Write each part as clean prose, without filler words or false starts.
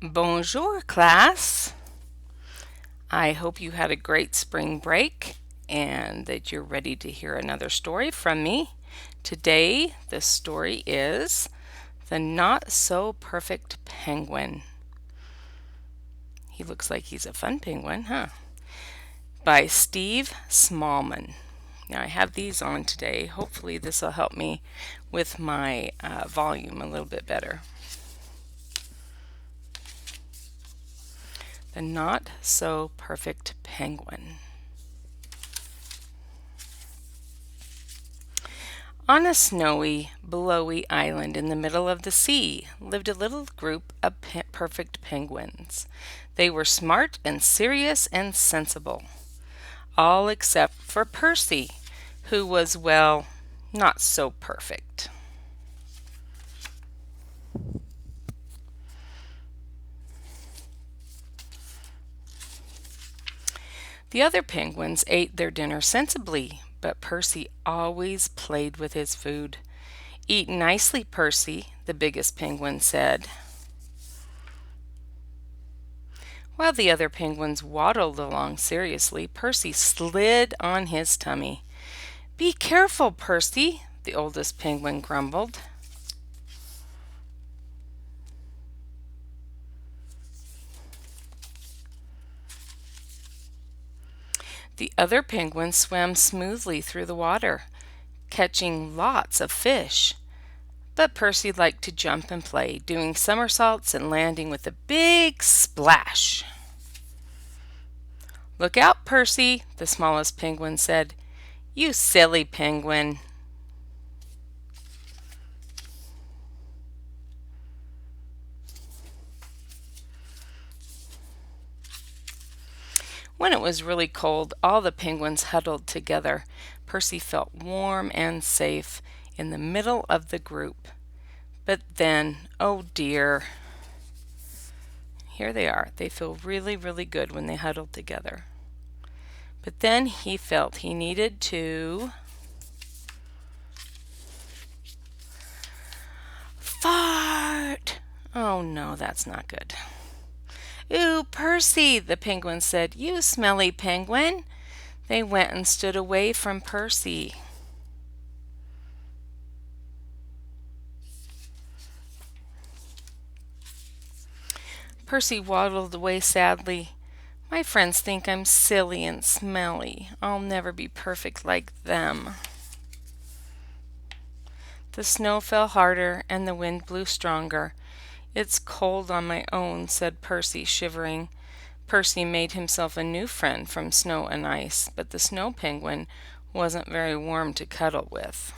Bonjour, class. I hope you had a great spring break and that you're ready to hear another story from me. Today, the story is The Not So Perfect Penguin. He looks like he's a fun penguin, huh? By Steve Smallman. Now, I have these on today. Hopefully, this will help me with my volume a little bit better. The Not So Perfect Penguin. On a snowy, blowy island in the middle of the sea lived a little group of perfect penguins. They were smart and serious and sensible, all except for Percy, who was, well, not so perfect. The other penguins ate their dinner sensibly, but Percy always played with his food. "Eat nicely, Percy," the biggest penguin said. While the other penguins waddled along seriously, Percy slid on his tummy. "Be careful, Percy," the oldest penguin grumbled. The other penguins swam smoothly through the water, catching lots of fish. But Percy liked to jump and play, doing somersaults and landing with a big splash. "Look out, Percy," the smallest penguin said. "You silly penguin." When it was really cold, all the penguins huddled together. Percy felt warm and safe in the middle of the group. But then, oh dear, here they are. They feel really, really good when they huddle together. But then he felt he needed to fart. Oh no, that's not good. "Ooh, Percy," the penguin said. "You smelly penguin." They went and stood away from Percy. Percy waddled away sadly. "My friends think I'm silly and smelly. I'll never be perfect like them." The snow fell harder and the wind blew stronger. "It's cold on my own," said Percy, shivering. Percy made himself a new friend from snow and ice, but the snow penguin wasn't very warm to cuddle with.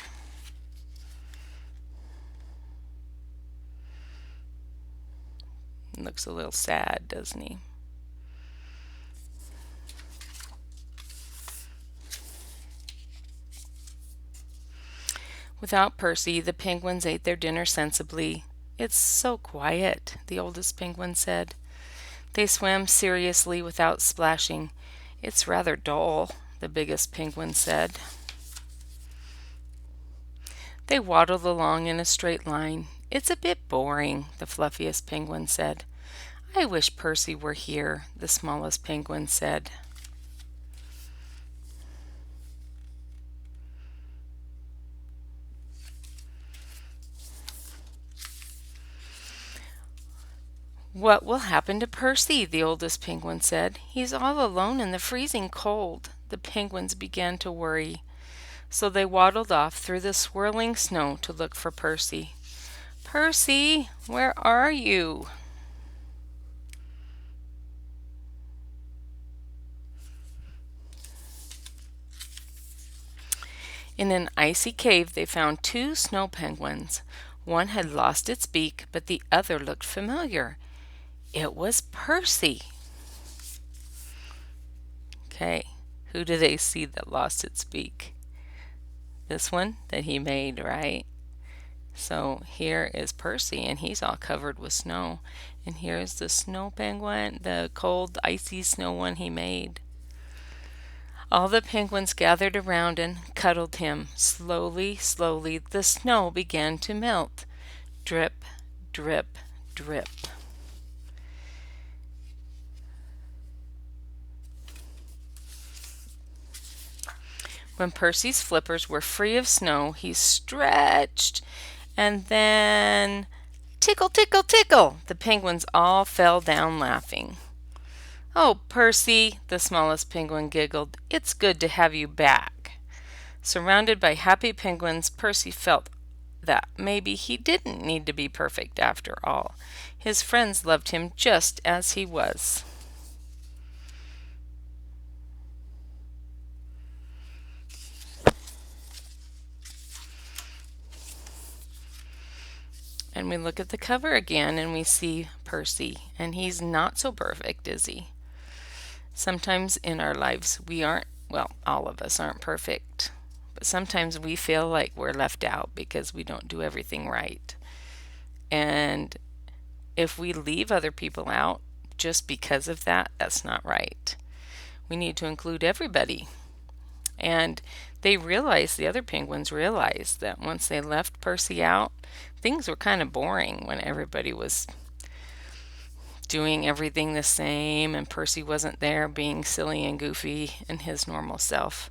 Looks a little sad, doesn't he? Without Percy, the penguins ate their dinner sensibly. "It's so quiet," the oldest penguin said. They swam seriously without splashing. "It's rather dull," the biggest penguin said. They waddled along in a straight line. "It's a bit boring," the fluffiest penguin said. "I wish Percy were here," the smallest penguin said. "What will happen to Percy?" the oldest penguin said. "He's all alone in the freezing cold." The penguins began to worry, so they waddled off through the swirling snow to look for Percy. "Percy, where are you?" In an icy cave they found two snow penguins. One had lost its beak, but the other looked familiar. It was Percy. Okay, who do they see that lost its beak? This one that he made, right? So here is Percy, and he's all covered with snow. And here's the snow penguin, the cold, icy snow one he made. All the penguins gathered around and cuddled him. Slowly, slowly, the snow began to melt. Drip, drip, drip. When Percy's flippers were free of snow, he stretched and then tickle, tickle, tickle. The penguins all fell down laughing. "Oh, Percy," the smallest penguin giggled, "it's good to have you back." Surrounded by happy penguins, Percy felt that maybe he didn't need to be perfect after all. His friends loved him just as he was. And we look at the cover again and we see Percy, and he's not so perfect, is he? Sometimes in our lives we aren't, well, all of us aren't perfect, but sometimes we feel like we're left out because we don't do everything right. And if we leave other people out just because of that, that's not right. We need to include everybody. And the other penguins realized that once they left Percy out, things were kind of boring when everybody was doing everything the same and Percy wasn't there being silly and goofy in his normal self.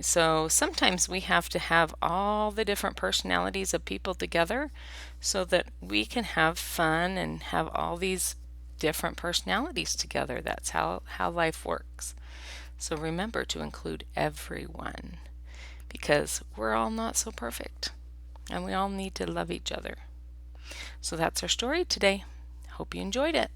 So sometimes we have to have all the different personalities of people together so that we can have fun and have all these different personalities together. That's how life works. So remember to include everyone because we're all not so perfect and we all need to love each other. So that's our story today. Hope you enjoyed it.